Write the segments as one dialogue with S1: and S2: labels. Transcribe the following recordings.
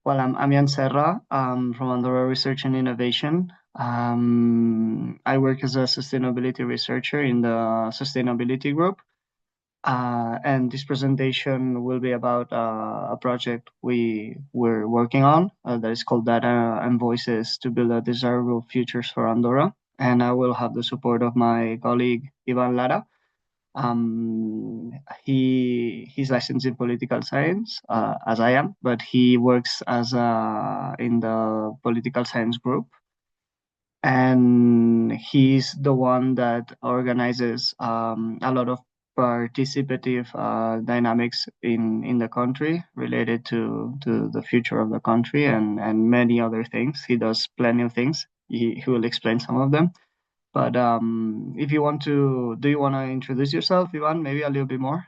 S1: Well, I'm Jan Serra. From Andorra Research and Innovation. I work as a sustainability researcher in the sustainability group. And this presentation will be about a project we're working on that is called Data and Voices to Build a Desirable Futures for Andorra. And I will have the support of my colleague Ivan Lara. He's licensed in political science, as I am, but he works as in the political science group, and he's the one that organizes a lot of participative dynamics in the country related to the future of the country and many other things. He does plenty of things. He will explain some of them. But if you want to, do you want to introduce yourself, Ivan? Maybe a little bit more.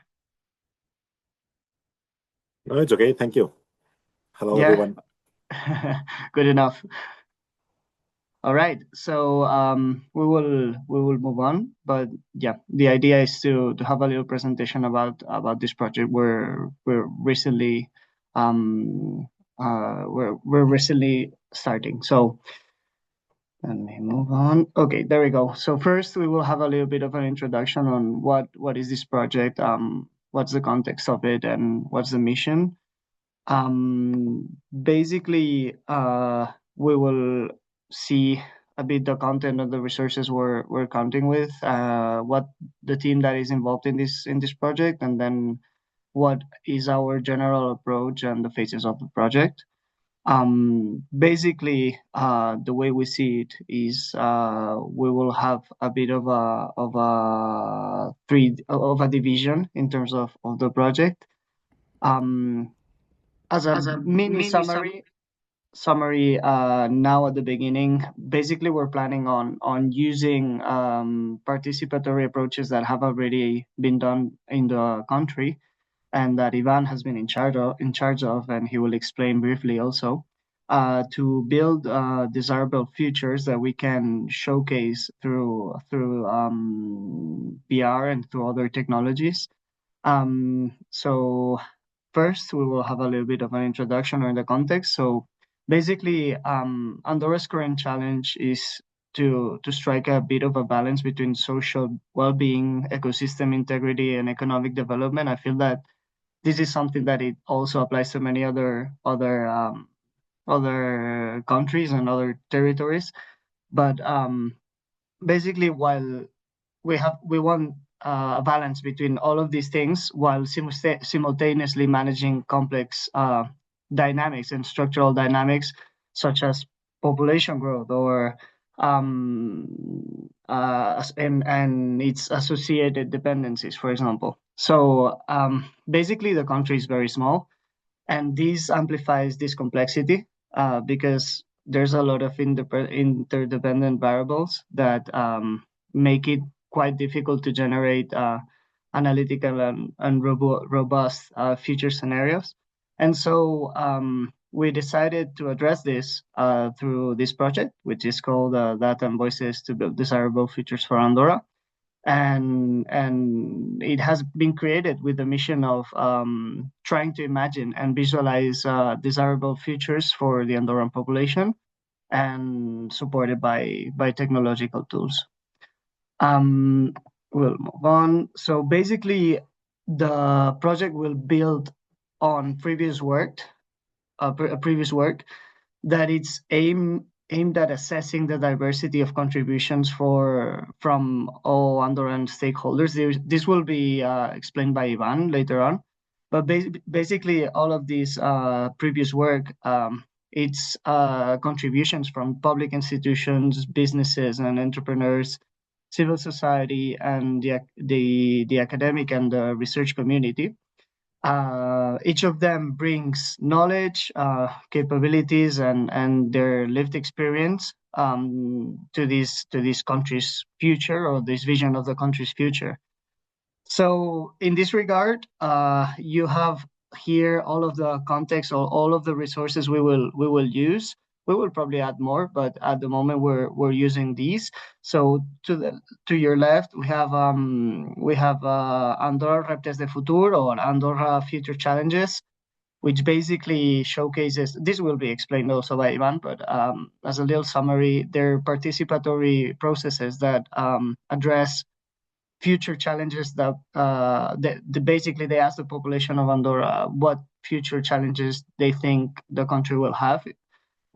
S2: No, it's okay. Thank you. Hello,
S1: Yeah,
S2: everyone.
S1: good enough. All right, so we will move on, but yeah, the idea is to have a little presentation about this project. We're recently we're recently starting. So let me move on. Okay, there we go. So first, we will have a little bit of an introduction on what is this project, what's the context of it, and what's the mission. Basically, we will see a bit the content of the resources we're counting with, what the team that is involved in this project, and then what is our general approach and the phases of the project. Basically, the way we see it is we will have a bit of a division in terms of the project. Um, as a
S3: As a
S1: mini
S3: mini sum,
S1: summary now at the beginning, basically we're planning on using participatory approaches that have already been done in the country and that Ivan has been in charge of, and he will explain briefly also, to build desirable futures that we can showcase through PR and through other technologies. So first, we will have a little bit of an introduction or the context. So basically, Andorra's current challenge is to strike a bit of a balance between social well-being, ecosystem integrity, and economic development. I feel that this is something that it also applies to many other countries and other territories. But basically, while we want a balance between all of these things while simultaneously managing complex dynamics and structural dynamics such as population growth or and its associated dependencies, for example. So basically, the country is very small, and this amplifies this complexity because there's a lot of interdependent variables that make it quite difficult to generate analytical and robust future scenarios. And so we decided to address this through this project, which is called Data and Voices to Build Desirable Futures for Andorra. And it has been created with the mission of trying to imagine and visualize desirable futures for the Andorran population and supported by technological tools. Um, we'll move on. So basically, the project will build on previous work that it's aimed at assessing the diversity of contributions from all Andorran stakeholders. This will be explained by Ivan later on. But basically, all of this previous work, it's contributions from public institutions, businesses, and entrepreneurs, civil society, and the academic and the research community. Each of them brings knowledge, capabilities, and their lived experience to this country's future, or this vision of the country's future. So in this regard, you have here all of the context or all of the resources we will use. We will probably add more, but at the moment we're using these. So to your left, we have Andorra Reptes de Futuro or Andorra Future Challenges. which basically showcases, this will be explained also by Ivan, but as a little summary, they're participatory processes that address future challenges that, basically they ask the population of Andorra what future challenges they think the country will have,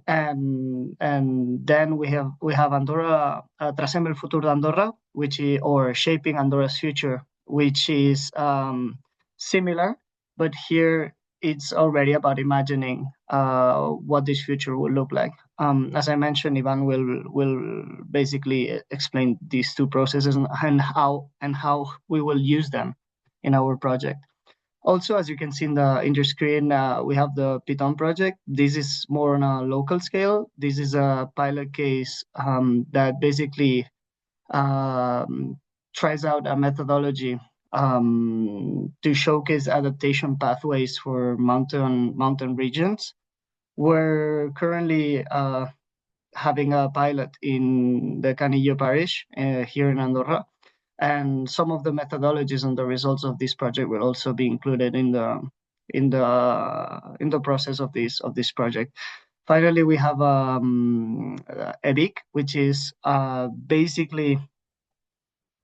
S1: and then we have Andorra, Tracem el Futur d'Andorra, which is, or Shaping Andorra's Future, which is similar, but here it's already about imagining what this future will look like. As I mentioned, Ivan will basically explain these two processes and how we will use them in our project. Also, as you can see in your screen, we have the Python project. This is more on a local scale. This is a pilot case that basically tries out a methodology to showcase adaptation pathways for mountain regions. We're currently having a pilot in the Canillo parish here in Andorra, and some of the methodologies and the results of this project will also be included in the process of this project. Finally, we have EBIC, which is basically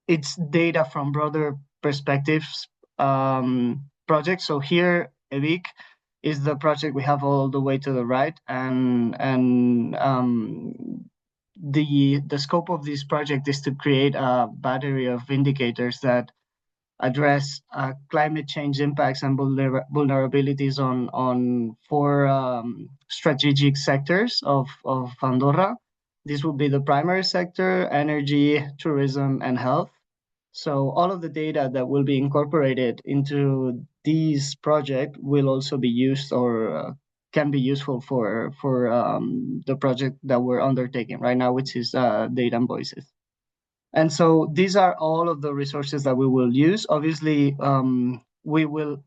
S1: it's data from broader perspectives project. So here, EBIC is the project we have all the way to the right, and the scope of this project is to create a battery of indicators that address climate change impacts and vulnerabilities on four strategic sectors of Andorra. This will be the primary sector, energy, tourism, and health. So all of the data that will be incorporated into these project will also be used or can be useful for the project that we're undertaking right now, which is Data and Voices. And so these are all of the resources that we will use. Obviously, we will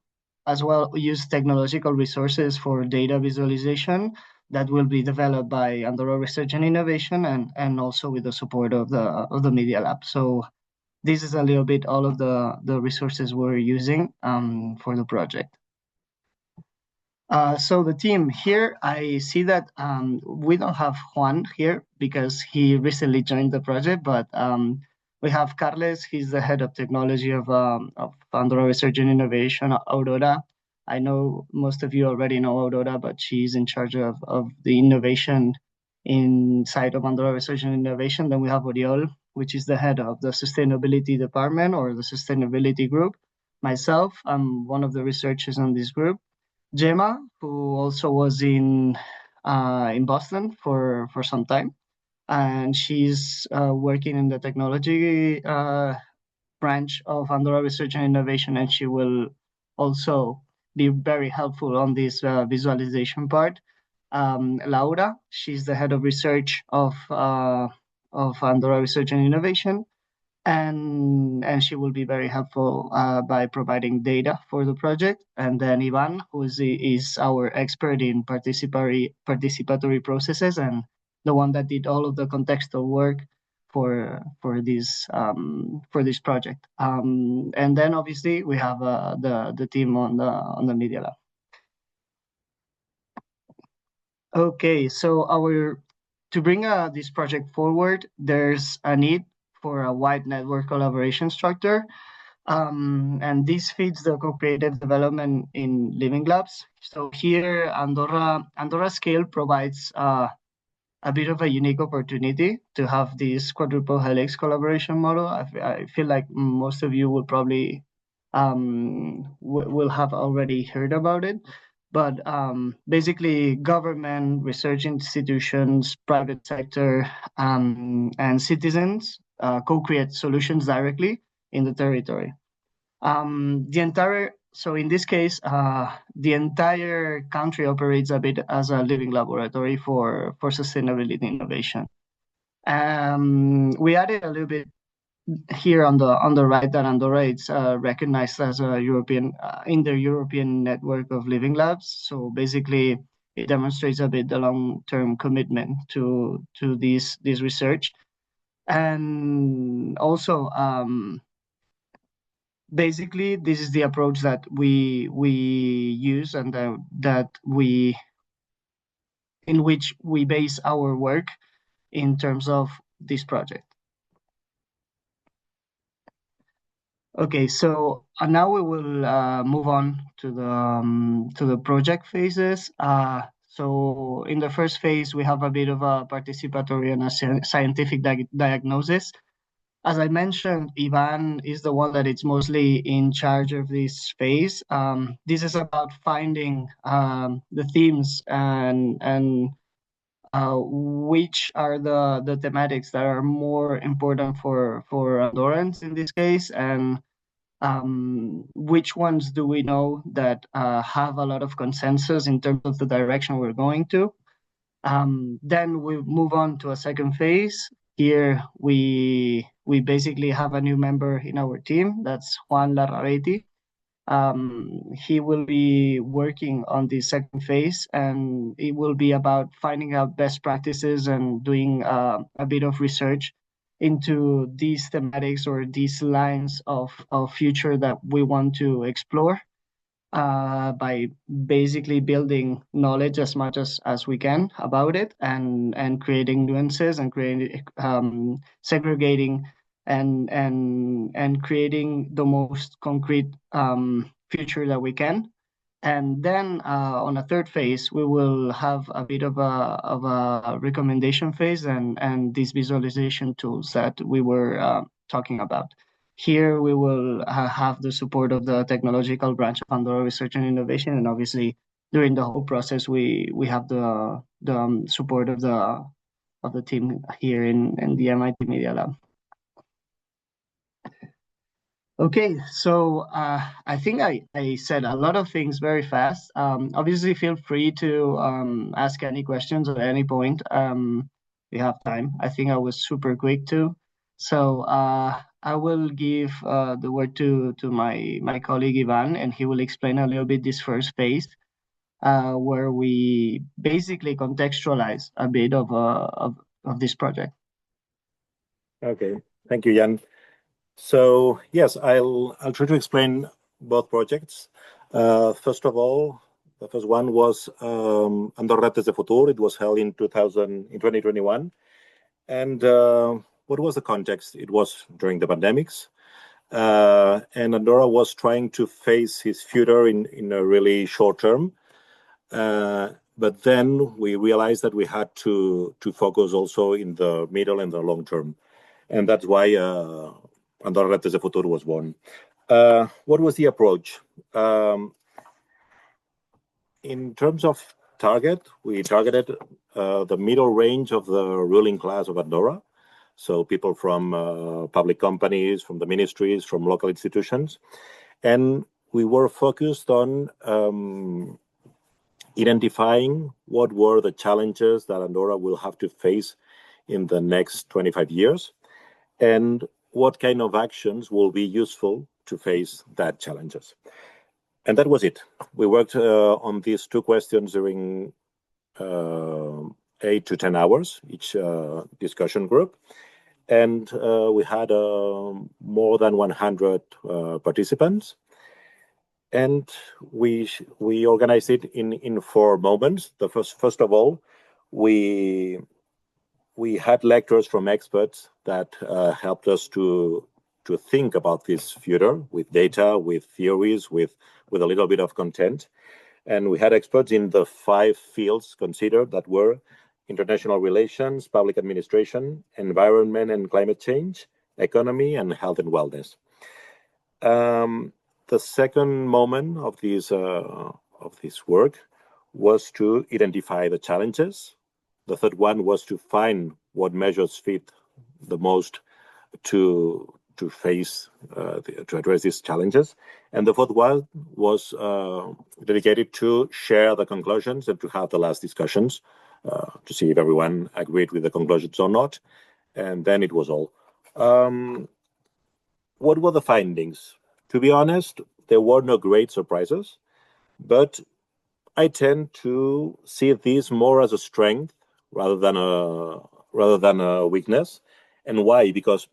S1: as well use technological resources for data visualization that will be developed by Andorra Research and Innovation, and also with the support of the Media Lab. So this is a little bit all of the resources we're using for the project. So the team here, I see that we don't have Juan here because he recently joined the project, but we have Carles. He's the head of technology of Andorra Research and Innovation, Aurora. I know most of you already know Aurora, but she's in charge of the innovation inside of Andorra Research and Innovation. Then we have Oriol, which is the head of the sustainability department or the sustainability group. Myself, I'm one of the researchers on this group. Gemma, who also was in Boston for some time, and she's working in the technology branch of Andorra Research and Innovation, and she will also be very helpful on this visualization part. Laura, she's the head of research of Andorra Research and Innovation, and she will be very helpful by providing data for the project. And then Ivan, who is our expert in participatory processes and the one that did all of the contextual work for this project. And then obviously we have the team on the Media Lab. Okay, so to bring this project forward, there's a need for a wide network collaboration structure. And this feeds the co-creative development in living labs. So here, Andorra Scale provides a bit of a unique opportunity to have this quadruple helix collaboration model. I feel like most of you will probably will have already heard about it. But basically, government, research institutions, private sector, and citizens co-create solutions directly in the territory. So in this case, the entire country operates a bit as a living laboratory for sustainability innovation. We added a little bit here on the right that Andorra is recognized as a European in the European network of living labs. So basically, it demonstrates a bit the long-term commitment to this research, and also basically, this is the approach that we use and in which we base our work in terms of this project. Okay, so now we will move on to the project phases. So in the first phase, we have a bit of a participatory and a scientific diagnosis. As I mentioned, Ivan is the one that is mostly in charge of this phase. This is about finding the themes and which are the thematics that are more important for Andorrans in this case, and which ones do we know that have a lot of consensus in terms of the direction we're going to. Then we move on to a second phase. Here we basically have a new member in our team. That's Juan Larrabeti. He will be working on the second phase, and it will be about finding out best practices and doing a bit of research into these thematics or these lines of future that we want to explore by basically building knowledge as much as we can about it and creating nuances and creating segregating and creating the most concrete future that we can. And then on a third phase, we will have a bit of a recommendation phase and these visualization tools that we were talking about. Here we will have the support of the technological branch of Andorra Research and Innovation, and obviously during the whole process we have the support of the team here in the MIT Media Lab. Okay, so I think I said a lot of things very fast. Obviously, feel free to ask any questions at any point. We have time. I think I was super quick too. So I will give the word to my colleague Ivan, and he will explain a little bit this first phase, where we basically contextualize a bit of this project.
S2: Okay, thank you, Jan. So yes, I'll try to explain both projects. First of all, the first one was Andorra desde Futur. It was held in 2021, and what was the context? It was during the pandemics, and Andorra was trying to face his future in a really short term. But then we realized that we had to focus also in the middle and the long term, and that's why Andorra desde Futur was born. What was the approach? In terms of target, we targeted the middle range of the ruling class of Andorra, so people from public companies, from the ministries, from local institutions, and we were focused on identifying what were the challenges that Andorra will have to face in the next 25 years, and what kind of actions will be useful to face that challenges. And that was it. We worked on these two questions during 8 to 10 hours, each discussion group. And we had more than 100 participants. And we organized it in 4 moments. The first of all, we had lectures from experts that helped us to think about this future with data, with theories, with a little bit of content. And we had experts in the 5 fields considered that were international relations, public administration, environment and climate change, economy, and health and wellness. The second moment of this work was to identify the challenges. The third one was to find what measures fit the most to face to address these challenges, and the fourth one was dedicated to share the conclusions and to have the last discussions to see if everyone agreed with the conclusions or not, and then it was all. What were the findings? To be honest, there were no great surprises, but I tend to see this more as a strength rather than a weakness. And why? Because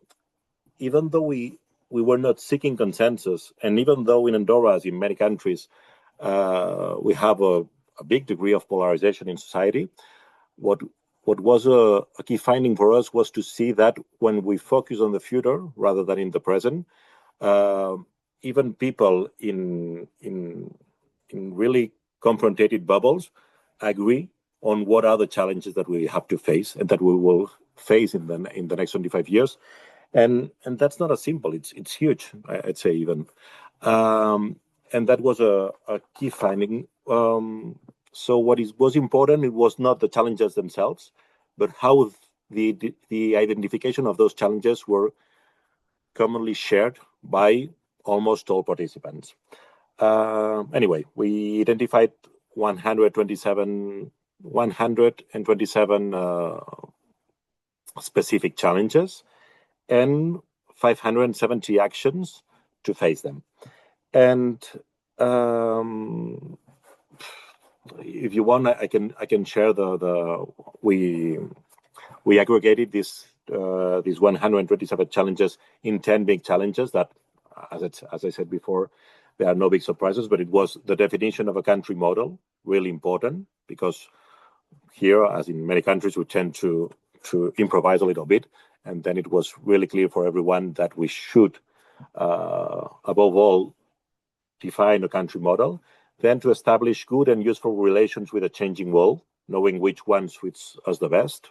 S2: even though we we were not seeking consensus. And even though in Andorra, as in many countries, we have a big degree of polarization in society, what was a key finding for us was to see that when we focus on the future rather than in the present, even people in really confronted bubbles agree on what are the challenges that we have to face and that we will face in the next 25 years. And that's not as simple. It's huge, I'd say even. And that was a key finding. So what was important, it was not the challenges themselves, but how the identification of those challenges were commonly shared by almost all participants. Anyway, we identified 127 specific challenges and 570 actions to face them. And if you want, I can share we aggregated these 127 challenges in 10 big challenges that, as I said before, there are no big surprises, but it was the definition of a country model, really important, because here, as in many countries, we tend to improvise a little bit. And then it was really clear for everyone that we should, above all, define a country model, then to establish good and useful relations with a changing world, knowing which one suits us the best.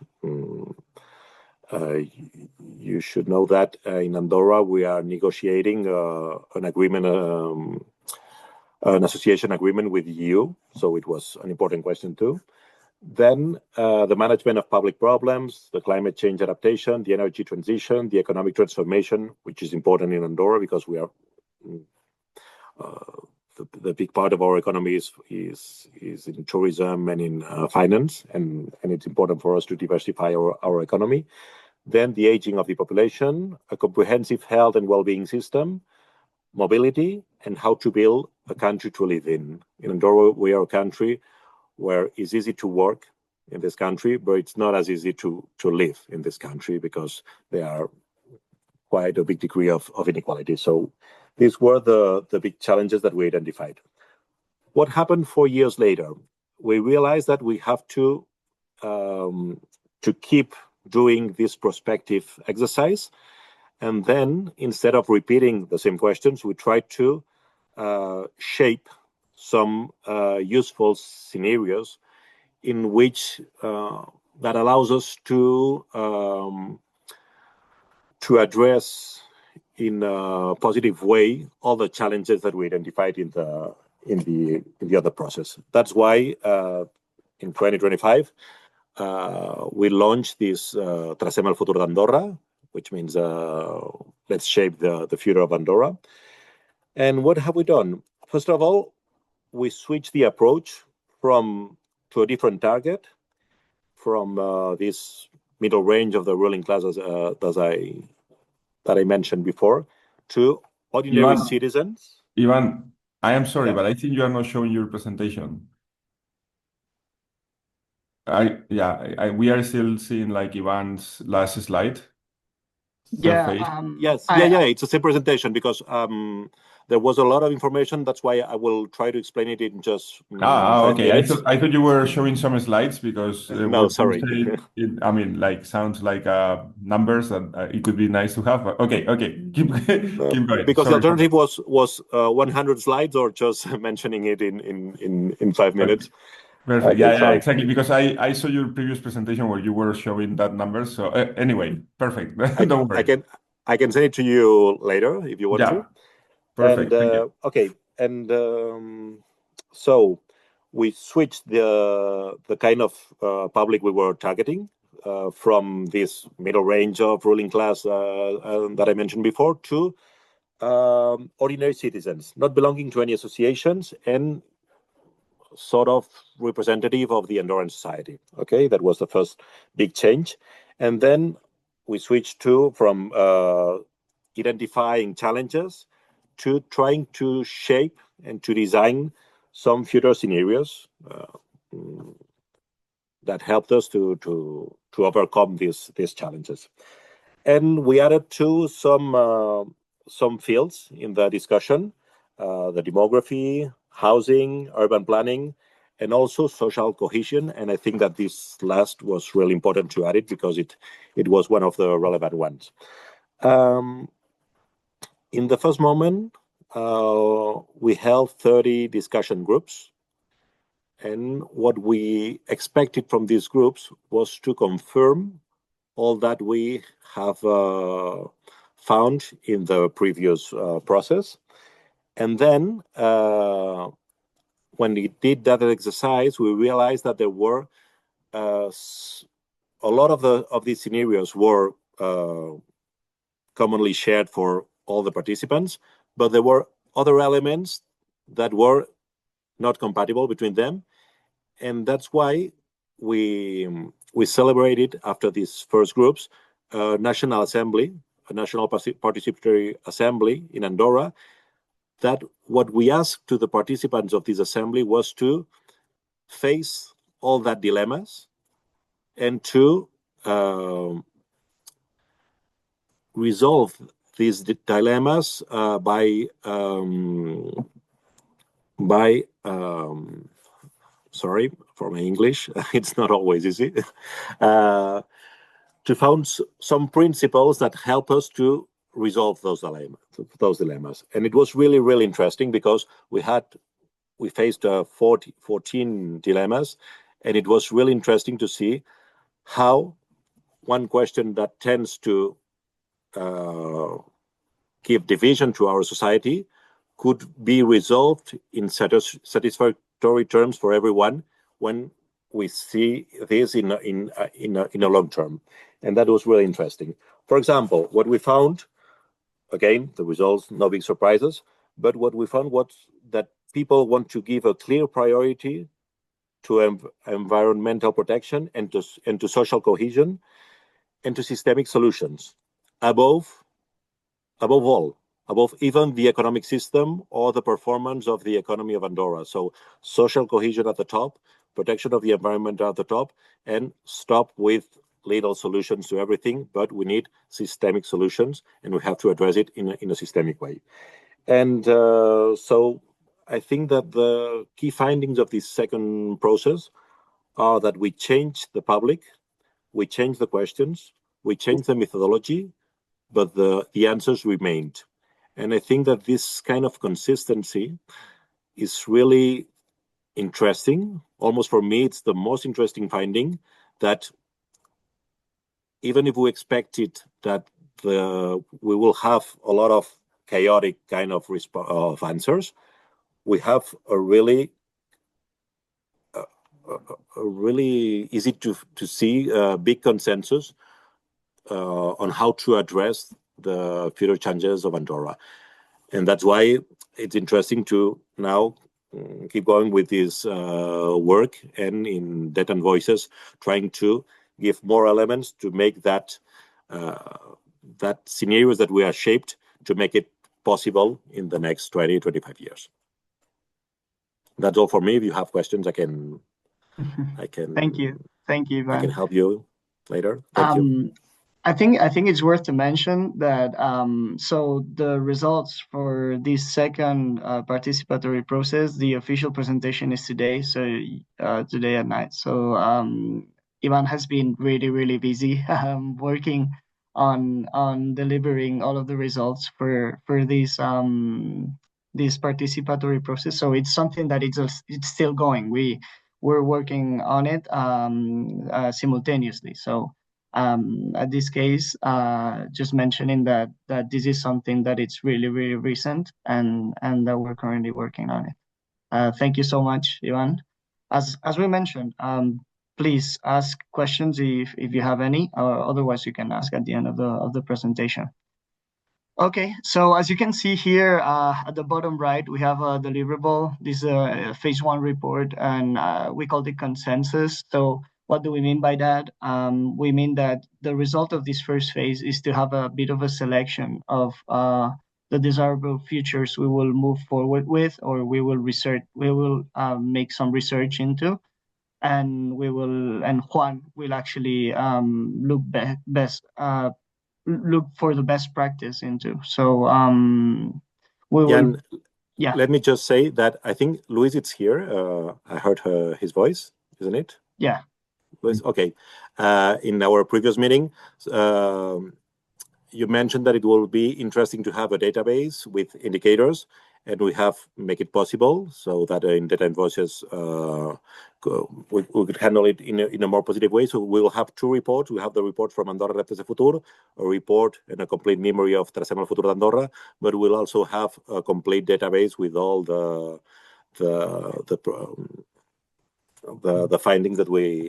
S2: You should know that in Andorra, we are negotiating an agreement, an association agreement with the EU. So it was an important question too. Then the management of public problems, the climate change adaptation, the energy transition, the economic transformation, which is important in Andorra because we are the big part of our economy is in tourism and in finance, and it's important for us to diversify our economy. Then the aging of the population, a comprehensive health and well-being system, mobility, and how to build a country to live in. In Andorra, we are a country where it's easy to work in this country, but it's not as easy to live in this country because there are quite a big degree of inequality. So these were the big challenges that we identified. What happened 4 years later? We realized that we have to keep doing this prospective exercise. And then instead of repeating the same questions, we tried to shape some useful scenarios in which that allows us to address in a positive way all the challenges that we identified in the other process. That's why in 2025 we launched this Tracem el futur d'Andorra, which means let's shape the future of Andorra. And what have we done? First of all, we switched the approach to a different target, from this middle range of the ruling class that I mentioned before, to ordinary citizens.
S3: Ivan, I am sorry,
S2: Yeah.
S3: but I think you are not showing your presentation. We are still seeing like Ivan's last slide.
S1: Yeah.
S2: Yes. It's the same presentation because there was a lot of information. That's why I will try to explain it in just 5
S3: okay.
S2: minutes.
S3: I thought you were showing some slides because
S2: No,
S3: what
S2: sorry.
S3: you say, like sounds like numbers and it could be nice to have. But okay, keep going.
S2: Because
S3: Sorry
S2: the alternative was 100 slides or just mentioning it in 5 minutes.
S3: Okay. Perfect.
S2: Okay, sorry.
S3: Exactly. Because I saw your previous presentation where you were showing that number. So anyway, perfect. Don't worry.
S2: I can send it to you later if you want to.
S3: Perfect. Thank you.
S2: Okay, and so we switched the kind of public we were targeting from this middle range of ruling class that I mentioned before to ordinary citizens, not belonging to any associations and sort of representative of the Andorran society. Okay, that was the first big change. And then we switched from identifying challenges to trying to shape and to design some future scenarios that helped us to overcome these challenges. And we added to some some fields in the discussion, the demography, housing, urban planning, and also social cohesion. And I think that this last was really important to add it because it was one of the relevant ones. In the first moment, we held 30 discussion groups. And what we expected from these groups was to confirm all that we have found in the previous process. And then when we did that exercise, we realized that there were a lot of these scenarios were commonly shared for all the participants, but there were other elements that were not compatible between them. And that's why we celebrated, after these first groups, a national assembly, a national participatory assembly in Andorra, that what we asked to the participants of this assembly was to face all that dilemmas and to resolve these dilemmas by sorry for my English, it's not always easy, to found some principles that help us to resolve those dilemmas. And it was really, really interesting because we faced 14 dilemmas, and it was really interesting to see how one question that tends to give division to our society could be resolved in satisfactory terms for everyone when we see this in a long term. And that was really interesting. For example, what we found, again, the results, no big surprises, but what we found was that people want to give a clear priority to environmental protection and to social cohesion and to systemic solutions above all, above even the economic system or the performance of the economy of Andorra. So social cohesion at the top, protection of the environment at the top, and stop with little solutions to everything, but we need systemic solutions, and we have to address it in a systemic way. And so I think that the key findings of this second process are that we change the public, we change the questions, we change the methodology, but the answers remained. And I think that this kind of consistency is really interesting. Almost for me, it's the most interesting finding, that even if we expected that we will have a lot of chaotic kind of answers, we have a really easy to see big consensus on how to address the future challenges of Andorra. And that's why it's interesting to now keep going with this work, and in Data and Voices, trying to give more elements to make that scenarios that we are shaped to make it possible in the next 20-25 years. That's all for me. If you have questions, I can
S1: Thank you, Ivan.
S2: I can help you later. Thank you.
S1: I think it's worth to mention that so the results for this second participatory process, the official presentation is today, so today at night. So Ivan has been really busy working on delivering all of the results for this participatory process. So it's something that it's still going. We're working on it simultaneously. So. At this case, just mentioning that this is something that it's really recent, and that we're currently working on it. Thank you so much, Ivan. As we mentioned, please ask questions if you have any, or otherwise you can ask at the end of the presentation. Okay, so as you can see here at the bottom right, we have a deliverable. This is a phase 1 report, and we called it consensus. So what do we mean by that? We mean that the result of this first phase is to have a bit of a selection of the desirable futures we will move forward with, or we will make some research into, and Juan will actually look best look for the best practice into. So we will,
S2: Jan,
S1: yeah,
S2: let me just say that I think Luis is here. I heard his voice, isn't it?
S1: yeah.
S2: Luis? Okay. In our previous meeting, um, you mentioned that it will be interesting to have a database with indicators, and we have make it possible so that in data invoices we could handle it in a more positive way. So we will have two reports. We have the report from Andorra Reptes de Futur, a report and a complete memory of Tracem el Futur d'Andorra, but we'll also have a complete database with all the findings that we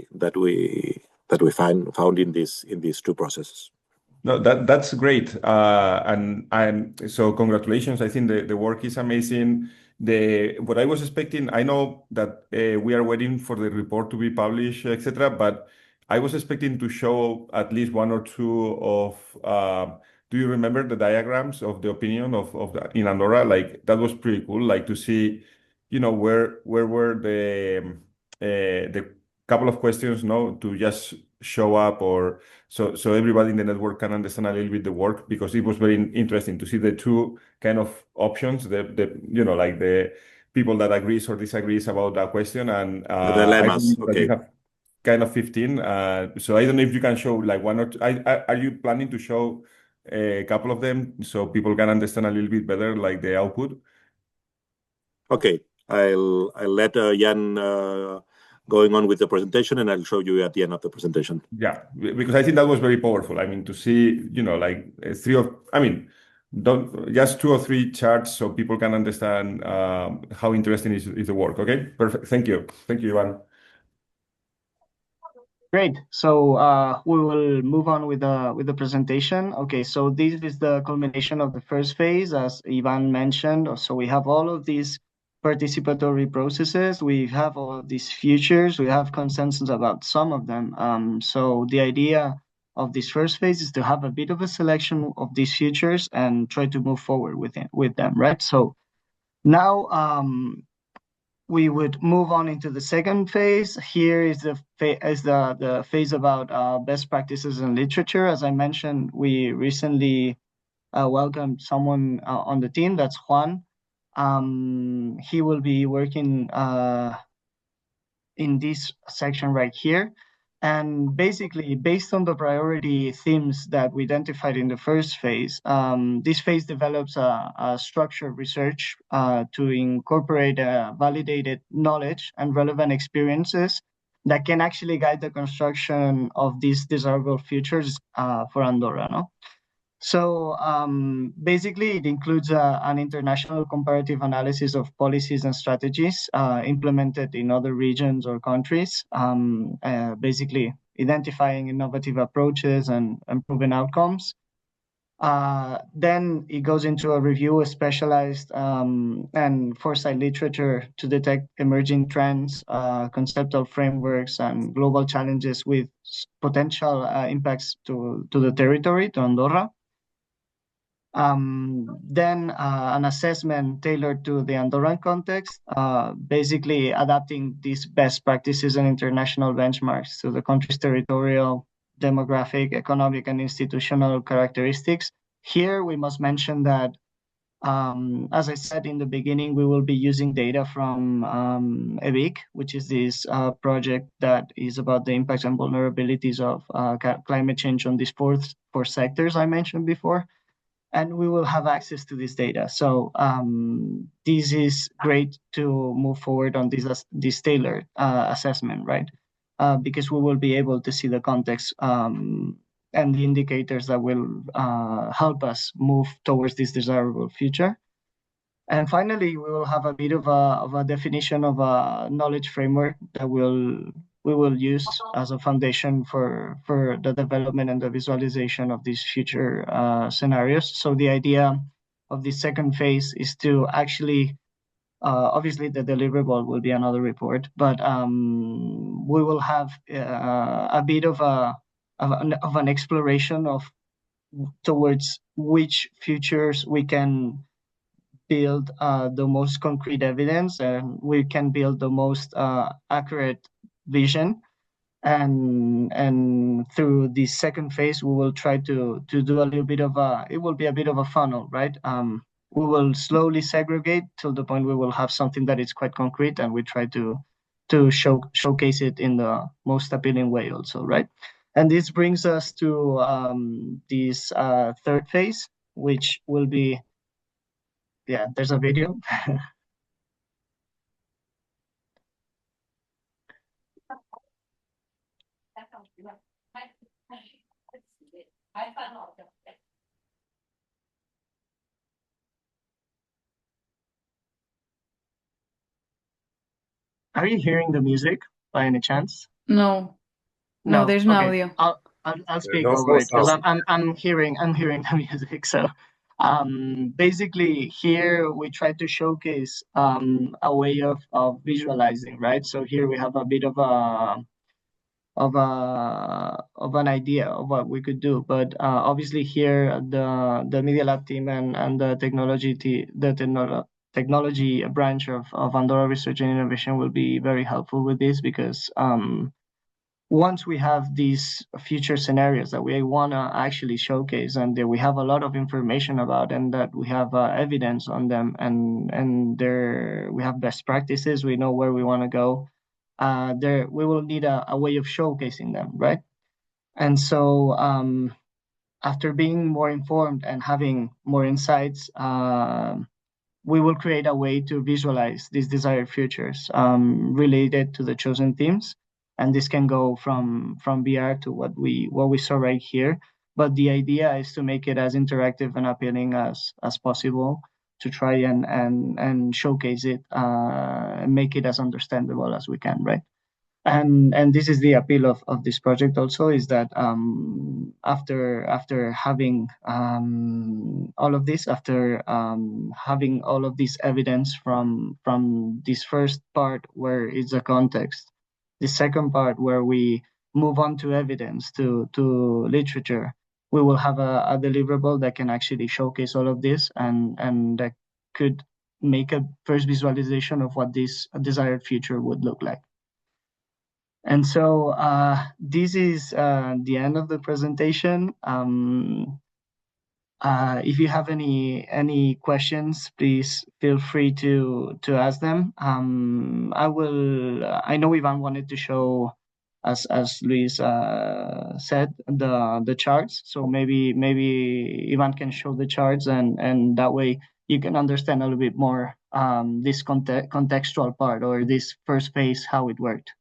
S2: found in these two processes.
S3: No, that's great. And so congratulations. I think the work is amazing. What I was expecting, I know that we are waiting for the report to be published, etc. But I was expecting to show at least one or two of. Do you remember the diagrams of the opinion of in Andorra? Like that was pretty cool. Like to see, where were the couple of questions, no, to just show up or so everybody in the network can understand a little bit the work, because it was very interesting to see the two kind of options, like the people that agrees or disagrees about that question. And
S2: The
S3: I
S2: dilemmas,
S3: believe that you
S2: okay.
S3: have kind of 15. So I don't know if you can show like one or two. Are you planning to show a couple of them so people can understand a little bit better like the output?
S2: Okay, I'll let Jan going on with the presentation, and I'll show you at the end of the presentation.
S3: Yeah, because I think that was very powerful. I mean, to see, like don't just two or three charts so people can understand how interesting is the work. Okay, perfect. Thank you. Thank you, Ivan.
S1: Great. So we will move on with the presentation. Okay, so this is the culmination of the first phase, as Ivan mentioned. So we have all of these participatory processes. We have all of these futures. We have consensus about some of them. So the idea of this first phase is to have a bit of a selection of these futures and try to move forward with them, right? So now we would move on into the second phase. Here is the phase about best practices in literature. As I mentioned, we recently welcomed someone on the team. That's Juan. He will be working in this section right here. And basically, based on the priority themes that we identified in the first phase, this phase develops a structured research to incorporate validated knowledge and relevant experiences that can actually guide the construction of these desirable futures for Andorra. No? So basically, it includes an international comparative analysis of policies and strategies implemented in other regions or countries, basically identifying innovative approaches and proven outcomes. Then it goes into a review of specialized and foresight literature to detect emerging trends, conceptual frameworks, and global challenges with potential impacts to the territory, to Andorra. Then an assessment tailored to the Andorran context, basically adapting these best practices and international benchmarks to the country's territorial, demographic, economic, and institutional characteristics. Here, we must mention that, as I said in the beginning, we will be using data from EBIC, which is this project that is about the impacts and vulnerabilities of climate change on these four sectors I mentioned before. And we will have access to this data. So this is great to move forward on this tailored assessment, right? Because we will be able to see the context and the indicators that will help us move towards this desirable future. And finally, we will have a bit of a definition of a knowledge framework that we will use as a foundation for the development and the visualization of these future scenarios. So the idea of the second phase is to actually, obviously the deliverable will be another report, but we will have a bit of an exploration of towards which futures we can build the most concrete evidence and we can build the most accurate vision. and through the second phase we will try to do a little bit of it will be a bit of a funnel, right? We will slowly segregate till the point we will have something that is quite concrete, and we try to showcase it in the most appealing way also, right? And this brings us to this third phase, which will be, yeah, there's a video. Are you hearing the music by any chance?
S4: No,
S1: No.
S4: there's no
S1: Okay.
S4: audio.
S1: I'll speak
S2: No,
S1: over it because
S2: sound.
S1: I'm hearing the music. So basically here we try to showcase a way of visualizing, right? So here we have a bit of an idea of what we could do, but obviously here the Media Lab team and the technology branch of Andorra Research and Innovation will be very helpful with this, because once we have these future scenarios that we want to actually showcase and that we have a lot of information about, and that we have evidence on them, and there we have best practices, we know where we want to go, there we will need a way of showcasing them, right? And so after being more informed and having more insights, we will create a way to visualize these desired futures related to the chosen themes. And this can go from VR to what we saw right here. But the idea is to make it as interactive and appealing as possible, to try and showcase it and make it as understandable as we can, right? And this is the appeal of this project also, is that after having all of this, after having all of this evidence from this first part where it's a context, the second part where we move on to evidence, to literature, we will have a deliverable that can actually showcase all of this, and that could make a first visualization of what this desired future would look like. And so this is the end of the presentation. If you have any questions, please feel free to ask them. I will. I know Ivan wanted to show, as Luis said, the charts. So maybe Ivan can show the charts, and that way you can understand a little bit more this contextual part, or this first phase, how it worked.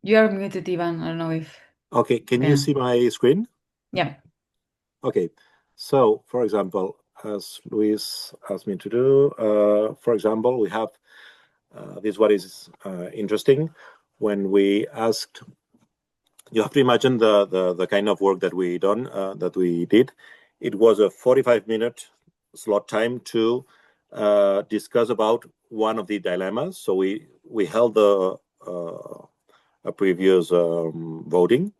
S4: You are muted, Ivan. I don't know if.
S2: Okay, can you see my screen?
S4: Yeah.
S2: Okay, so for example, as Luis asked me to do, for example, we have this. What is interesting when we asked, you have to imagine the kind of work that we did. It was a 45-minute slot time to discuss about one of the dilemmas. So we held a previous voting,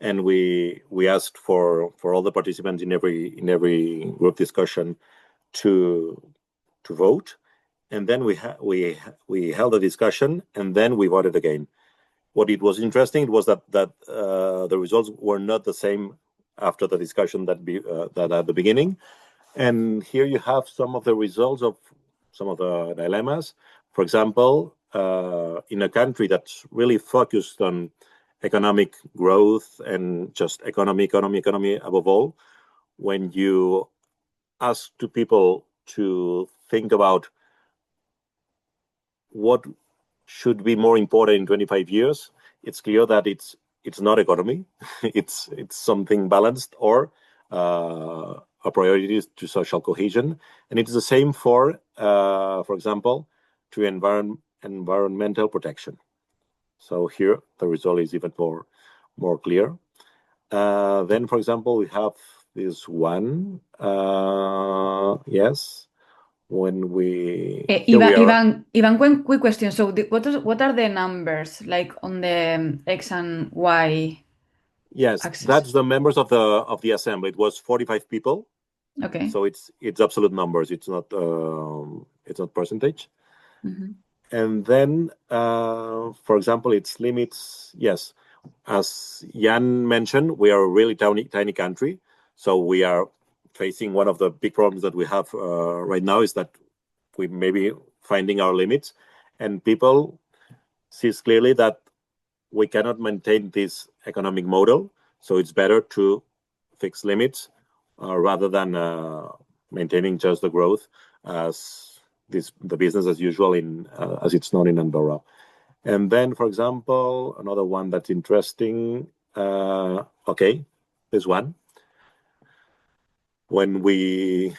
S2: and we asked for all the participants in every group discussion to vote, and then we held a discussion, and then we voted again. What it was interesting was that the results were not the same after the discussion that at the beginning. And here you have some of the results of some of the dilemmas. For example, in a country that's really focused on economic growth and just economy above all, when you ask to people to think about what should be more important in 25 years, it's clear that it's not economy, it's something balanced, or a priority to social cohesion. And it's the same for example, to environmental protection. So here the result is even more clear. Then, for example, we have this one. Yes. When we here we are.
S4: Ivan, quick question. So, what are the numbers like on the X and Y
S2: Yes,
S4: axis?
S2: that's the members of the assembly. It was 45 people,
S4: Okay.
S2: so it's absolute numbers. It's not percentage.
S4: Mhm.
S2: And then, for example, its limits. Yes, as Jan mentioned, we are a really tiny country, so we are facing one of the big problems that we have right now is that we may be finding our limits, and people sees clearly that we cannot maintain this economic model. So it's better to fix limits rather than maintaining just the growth as the business as usual as it's known in Andorra. And then, for example, another one that's interesting. Okay, this one. When we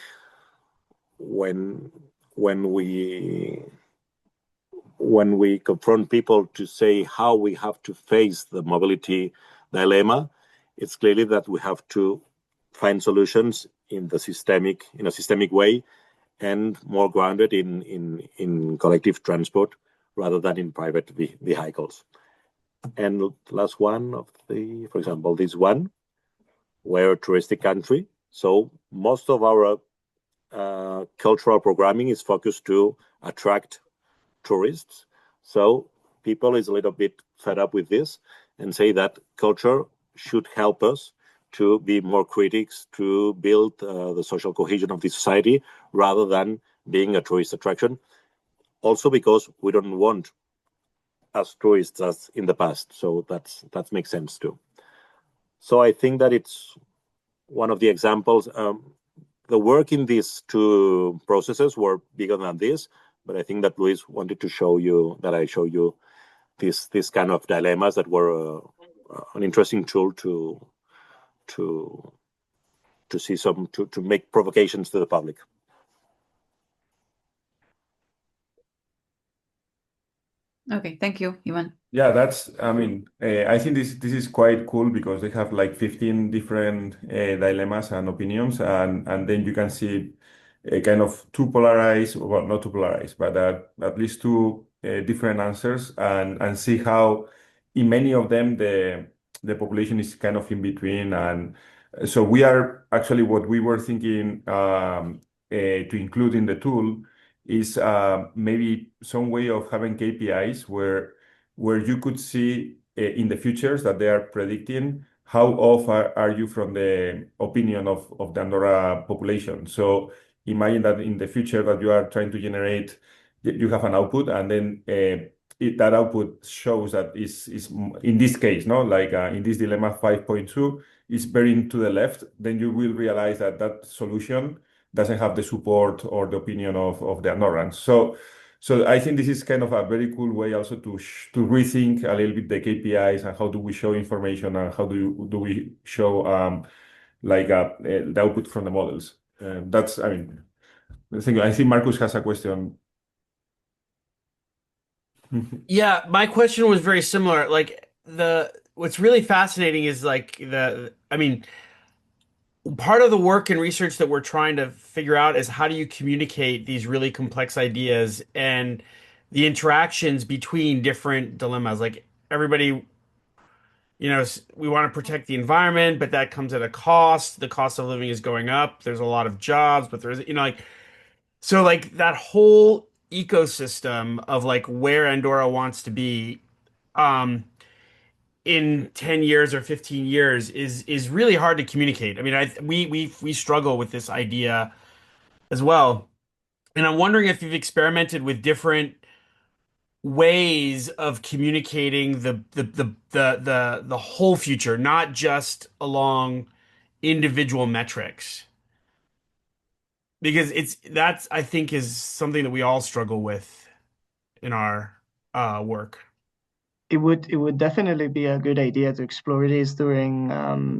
S2: when when we when we confront people to say how we have to face the mobility dilemma, it's clearly that we have to find solutions in a systemic way and more grounded in collective transport rather than in private vehicles. And the last one for example, this one, we're a touristic country, so most of our cultural programming is focused to attract tourists. So people is a little bit fed up with this and say that culture should help us to be more critics, to build the social cohesion of the society rather than being a tourist attraction. Also because we don't want as tourists as in the past. So that makes sense too. So I think that it's one of the examples. The work in these two processes were bigger than this, but I think that Luis wanted to show you that I show you this kind of dilemmas that were an interesting tool to see to make provocations to the public.
S4: Okay, thank you, Ivan.
S3: Yeah, I think this is quite cool because they have like 15 different dilemmas and opinions, and then you can see kind of two polarized, well, not two polarized, but at least two different answers, and see how in many of them the population is kind of in between, and so we are actually what we were thinking to include in the tool is maybe some way of having KPIs where you could see in the futures that they are predicting how off are you from the opinion of the Andorra population. So imagine that in the future that you are trying to generate, you have an output, and then that output shows that is in this case, no, like in this dilemma 5.2 is very to the left. Then you will realize that that solution doesn't have the support or the opinion of the Andorrans. So I think this is kind of a very cool way also to rethink a little bit the KPIs and how do we show information and how do we show the output from the models. I think Marcus has a question.
S5: Yeah, my question was very similar. Like what's really fascinating is part of the work and research that we're trying to figure out is how do you communicate these really complex ideas and the interactions between different dilemmas. Like everybody, we want to protect the environment, but that comes at a cost. The cost of living is going up. There's a lot of jobs, but there's, so like that whole ecosystem of like where Andorra wants to be, um, in 10 years or 15 years is really hard to communicate. I mean, we struggle with this idea as well. And I'm wondering if you've experimented with different ways of communicating the whole future, not just along individual metrics. Because that's I think is something that we all struggle with in our work.
S1: It would definitely be a good idea to explore this during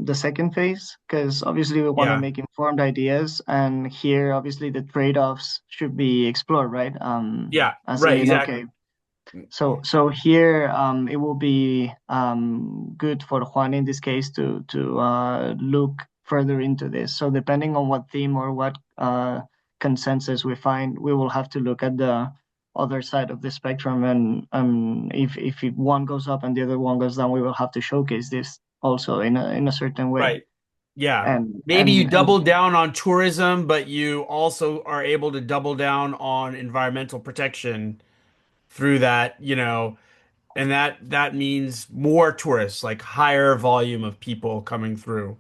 S1: the second phase, because obviously we want to
S5: Yeah.
S1: make informed ideas, and here obviously the trade-offs should be explored, right?
S5: Yeah,
S1: As
S5: right,
S1: in, okay,
S5: exactly.
S1: so here it will be good for Juan in this case to look further into this. So depending on what theme or what consensus we find, we will have to look at the other side of the spectrum, and if one goes up and the other one goes down, we will have to showcase this also in a certain way.
S5: Right. Yeah.
S1: And
S5: Maybe you
S1: and
S5: double down on tourism, but you also are able to double down on environmental protection through that, and that means more tourists, like higher volume of people coming through.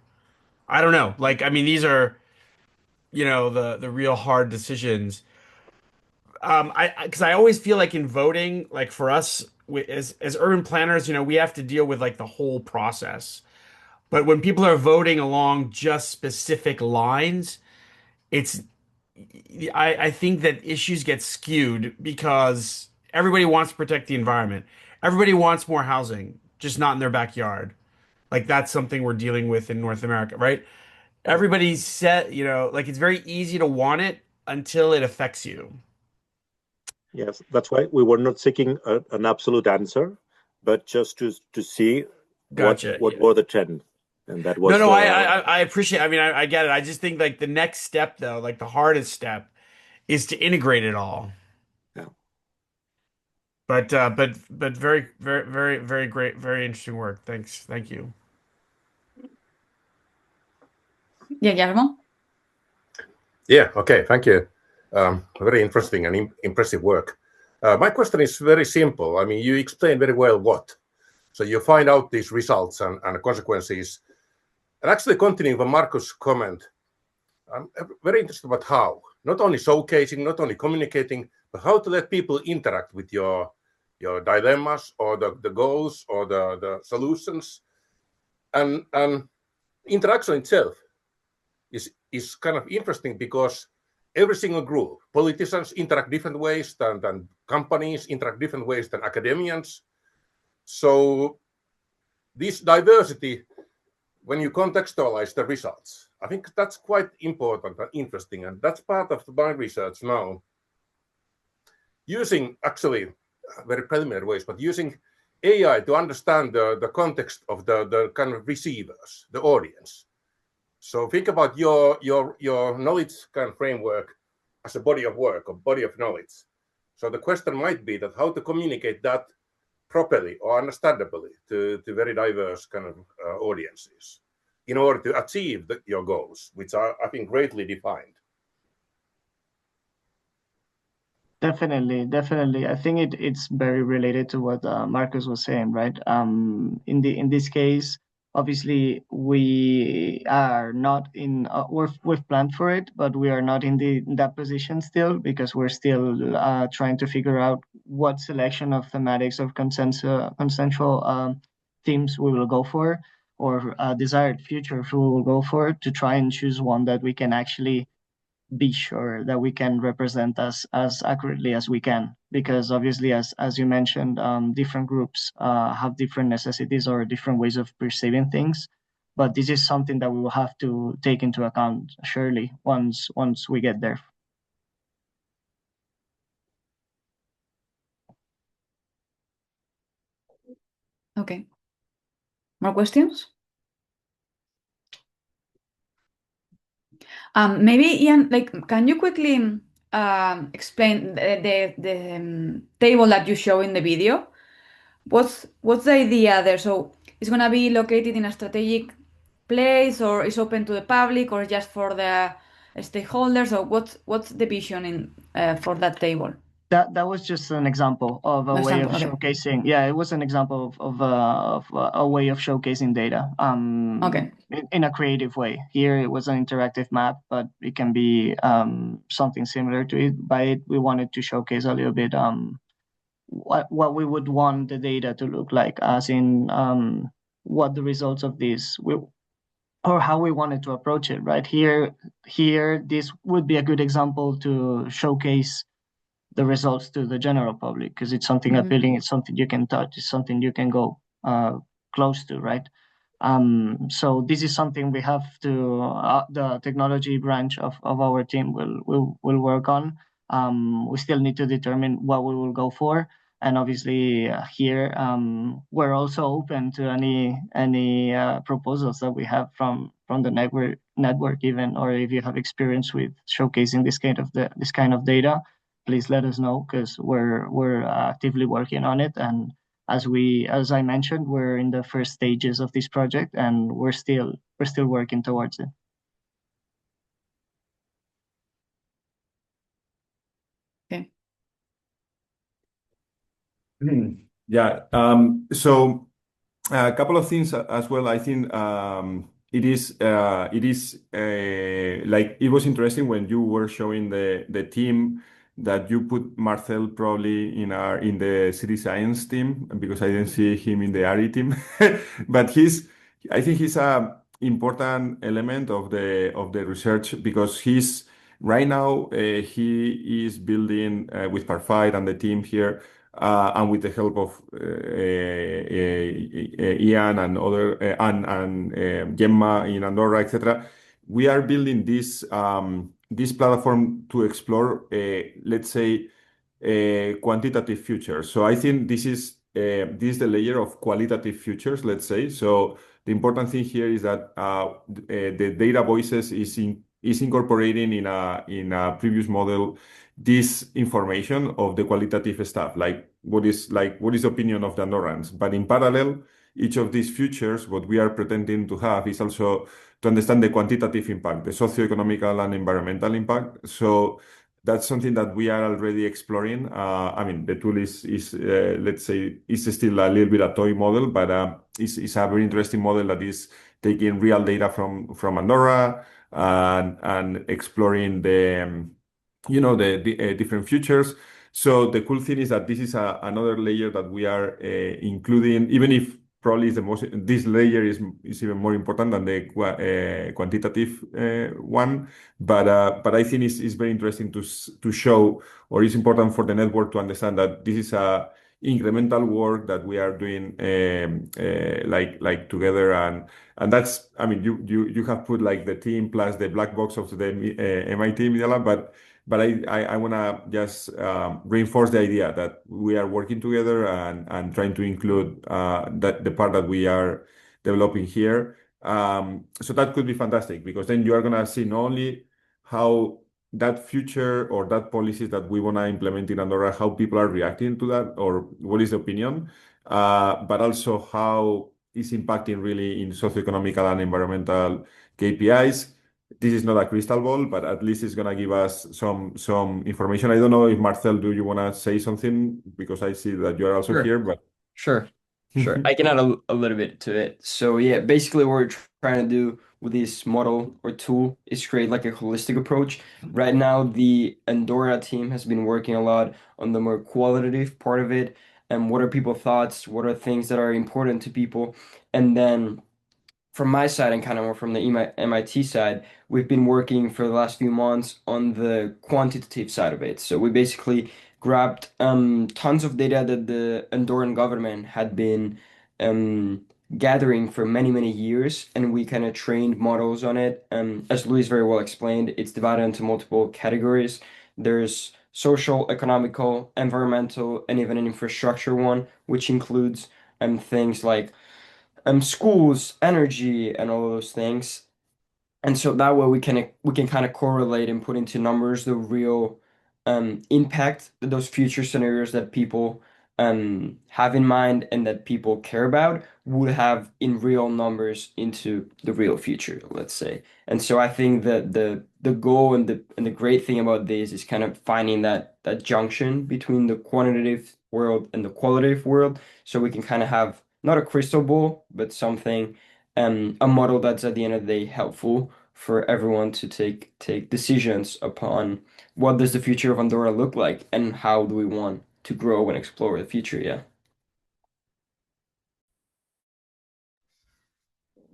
S5: I don't know. Like, I mean, these are, the real hard decisions. Because I always feel like in voting, like for us as urban planners, we have to deal with like the whole process. But when people are voting along just specific lines, it's I think that issues get skewed because everybody wants to protect the environment. Everybody wants more housing, just not in their backyard. Like that's something we're dealing with in North America, right? Everybody's set, like it's very easy to want it until it affects you.
S2: Yes, that's why we were not seeking an absolute answer, but just to see
S5: Gotcha.
S2: what
S5: Yeah.
S2: were the trend, and that was
S5: No, I appreciate. I mean, I get it. I just think like the next step, though, like the hardest step, is to integrate it all.
S2: yeah.
S5: But very, very, very, very great, very interesting work. Thank you.
S4: Yeah, Guillermo?
S6: Yeah, okay, thank you. Very interesting and impressive work. My question is very simple. I mean, you explained very well what. So you find out these results and consequences. And actually, continuing from Marcus' comment, I'm very interested about how. Not only showcasing, not only communicating, but how to let people interact with your dilemmas or the goals or the solutions. And interaction itself is kind of interesting because every single group, politicians interact different ways than companies, interact different ways than academians. So this diversity, when you contextualize the results, I think that's quite important and interesting. And that's part of my research now. Using actually very preliminary ways, but using AI to understand the context of the kind of receivers, the audience. So think about your knowledge kind of framework as a body of work or body of knowledge. So the question might be that how to communicate that properly or understandably to very diverse kind of audiences in order to achieve your goals, which are, I think, greatly defined.
S1: Definitely. I think it's very related to what Marcus was saying, right? In this case, obviously we are not in we've planned for it, but we are not in that position still because we're still trying to figure out what selection of thematics of consensual themes we will go for, or desired future we will go for, to try and choose one that we can actually be sure that we can represent us as accurately as we can, because obviously, as you mentioned, different groups have different necessities or different ways of perceiving things, but this is something that we will have to take into account surely once we get there.
S4: Okay. More questions? Maybe Ian, like, can you quickly explain the table that you show in the video? What's the idea there? So it's gonna be located in a strategic place, or is open to the public, or just for the stakeholders, or what's the vision in for that table?
S1: That was just an example of a way of
S4: Example, okay.
S1: showcasing. Yeah, it was an example of a way of showcasing data.
S4: Okay.
S1: In a creative way. Here it was an interactive map, but it can be something similar to it. By it, we wanted to showcase a little bit what we would want the data to look like, as in what the results of this will, or how we wanted to approach it. Right here, this would be a good example to showcase the results to the general public, because it's something appealing, it's something you can touch, it's something you can go close to, right? So this is something we have to the technology branch of our team will work on. We still need to determine what we will go for, and obviously we're also open to any proposals that we have from from the network even, or if you have experience with showcasing this kind of data, please let us know, because we're actively working on it. And as I mentioned, we're in the first stages of this project, and we're still working towards it.
S4: Okay.
S3: Yeah. So a couple of things as well. I think it is like it was interesting when you were showing the team that you put Marcel probably in the city science team, because I didn't see him in the RE team. But I think he's a important element of the research, because he's right now he is building with Parfite and the team here, and with the help of Ian and other and Gemma in Andorra, etc. We are building this platform to explore, let's say, quantitative futures. So I think this is the layer of qualitative futures, let's say. So the important thing here is that the data voices is incorporating in a previous model this information of the qualitative stuff, like what is the opinion of the Andorrans. But in parallel, each of these futures, what we are pretending to have is also to understand the quantitative impact, the socioeconomical and environmental impact. So that's something that we are already exploring. I mean, the tool is let's say, is still a little bit a toy model, but it's a very interesting model that is taking real data from Andorra and exploring the different futures. So the cool thing is that this is another layer that we are including, even if probably this layer is even more important than the quantitative one. But I think it's very interesting to show, or it's important for the network to understand that this is a incremental work that we are doing like together, and that's, I mean, you have put like the team plus the black box of the MIT Media Lab, but I want to just reinforce the idea that we are working together and trying to include the part that we are developing here. So that could be fantastic, because then you are going to see not only how that future or that policies that we want to implement in Andorra, how people are reacting to that, or what is the opinion, but also how it's impacting really in socioeconomical and environmental KPIs. This is not a crystal ball, but at least it's gonna give us some information. I don't know if Marcel, do you want to say something? Because I see that you are also
S7: Sure.
S3: here, but
S7: Sure. I can add a little bit to it. So yeah, basically what we're trying to do with this model or tool is create like a holistic approach. Right now, the Andorra team has been working a lot on the more qualitative part of it, and what are people's thoughts, what are things that are important to people, and then from my side and kind of more from the MIT side, we've been working for the last few months on the quantitative side of it. So we basically grabbed tons of data that the Andorran government had been um, gathering for many, many years, and we kind of trained models on it. As Luis very well explained, it's divided into multiple categories. There's social, economical, environmental, and even an infrastructure one, which includes things like schools, energy, and all of those things. And so that way we can kind of correlate and put into numbers the real impact that those future scenarios that people have in mind and that people care about would have in real numbers into the real future, let's say. And so I think that the goal and the great thing about this is kind of finding that junction between the quantitative world and the qualitative world, so we can kind of have not a crystal ball, but something a model that's at the end of the day helpful for everyone to take decisions upon what does the future of Andorra look like and how do we want to grow and explore the future. Yeah.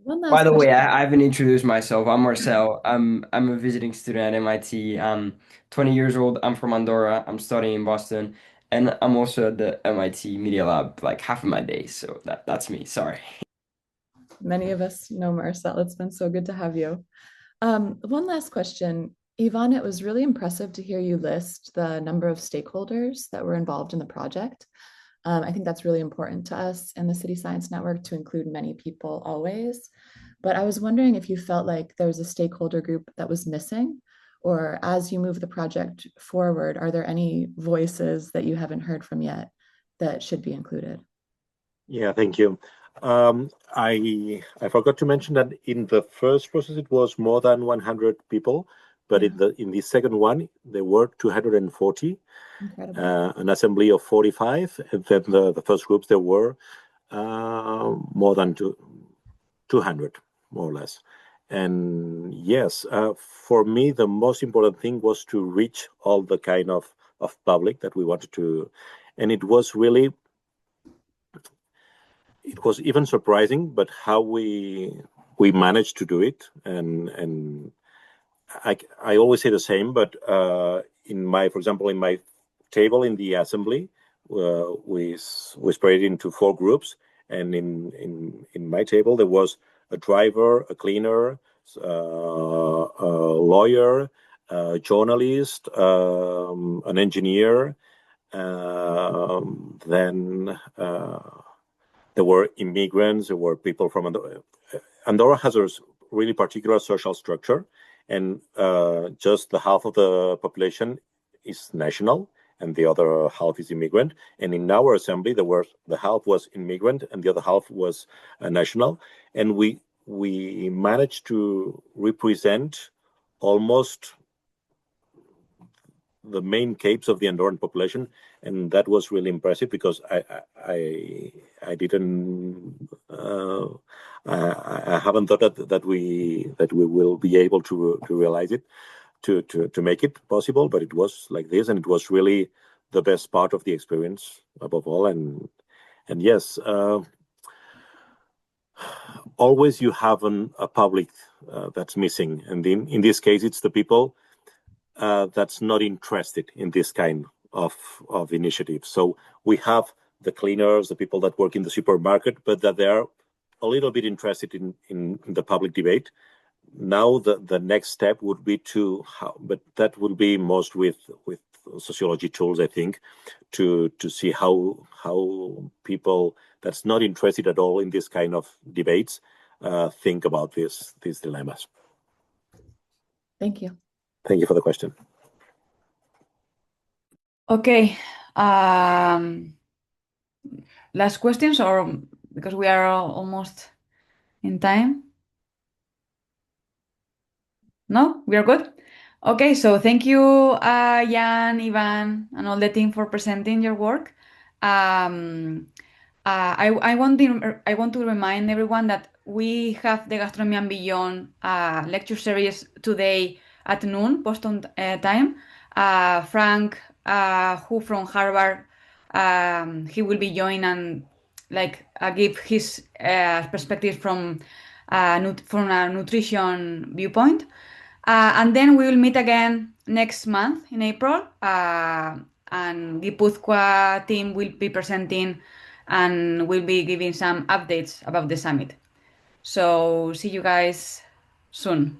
S8: One
S7: By
S8: last
S7: the way,
S8: question.
S7: I haven't introduced myself. I'm Marcel. I'm a visiting student at MIT. I'm 20 years old. I'm from Andorra. I'm studying in Boston, and I'm also at the MIT Media Lab like half of my days. So that's me. Sorry.
S8: Many of us know Marcel. It's been so good to have you. One last question. Ivan, it was really impressive to hear you list the number of stakeholders that were involved in the project. I think that's really important to us in the City Science Network to include many people always. But I was wondering if you felt like there was a stakeholder group that was missing, or as you move the project forward, are there any voices that you haven't heard from yet that should be included?
S2: Yeah, thank you. I forgot to mention that in the first process it was more than 100 people, but in the second one there were 240.
S8: Incredible.
S2: An assembly of 45, and then the first groups there were more than 200, more or less. And yes, for me the most important thing was to reach all the kind of public that we wanted to, and it was even surprising, but how we managed to do it. And I always say the same, but for example, in my table in the assembly, we spread it into 4 groups, and in my table there was a driver, a cleaner, a lawyer, a journalist, an engineer, then there were immigrants, there were people from Andorra. Andorra has a really particular social structure, and just the half of the population is national, and the other half is immigrant. And in our assembly, the half was immigrant, and the other half was national. And we managed to represent almost the main capes of the Andorran population, and that was really impressive because I didn't I haven't thought that we will be able to realize it, to make it possible, but it was like this, and it was really the best part of the experience above all. And yes, always you have a public that's missing, and in this case it's the people that's not interested in this kind of initiative. So we have the cleaners, the people that work in the supermarket, but that they are a little bit interested in the public debate. Now the next step would be but that would be most with sociology tools, I think, to see how people that's not interested at all in this kind of debates think about these dilemmas.
S8: Thank you.
S2: Thank you for the question.
S4: Okay. Last questions, or because we are almost in time? No, we are good. Okay, so thank you, Jan, Ivan, and all the team for presenting your work. I want to remind everyone that we have the Gastronomy and Beyond lecture series today at noon Boston time. Frank, who from Harvard, he will be joining and give his perspective from a nutrition viewpoint. And then we will meet again next month in April, and the Puzcoa team will be presenting and will be giving some updates about the summit. So see you guys soon.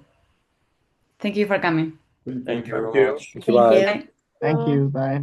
S4: Thank you for coming.
S7: Thank you very much.
S2: Thank you. Bye.
S1: Thank you. Bye.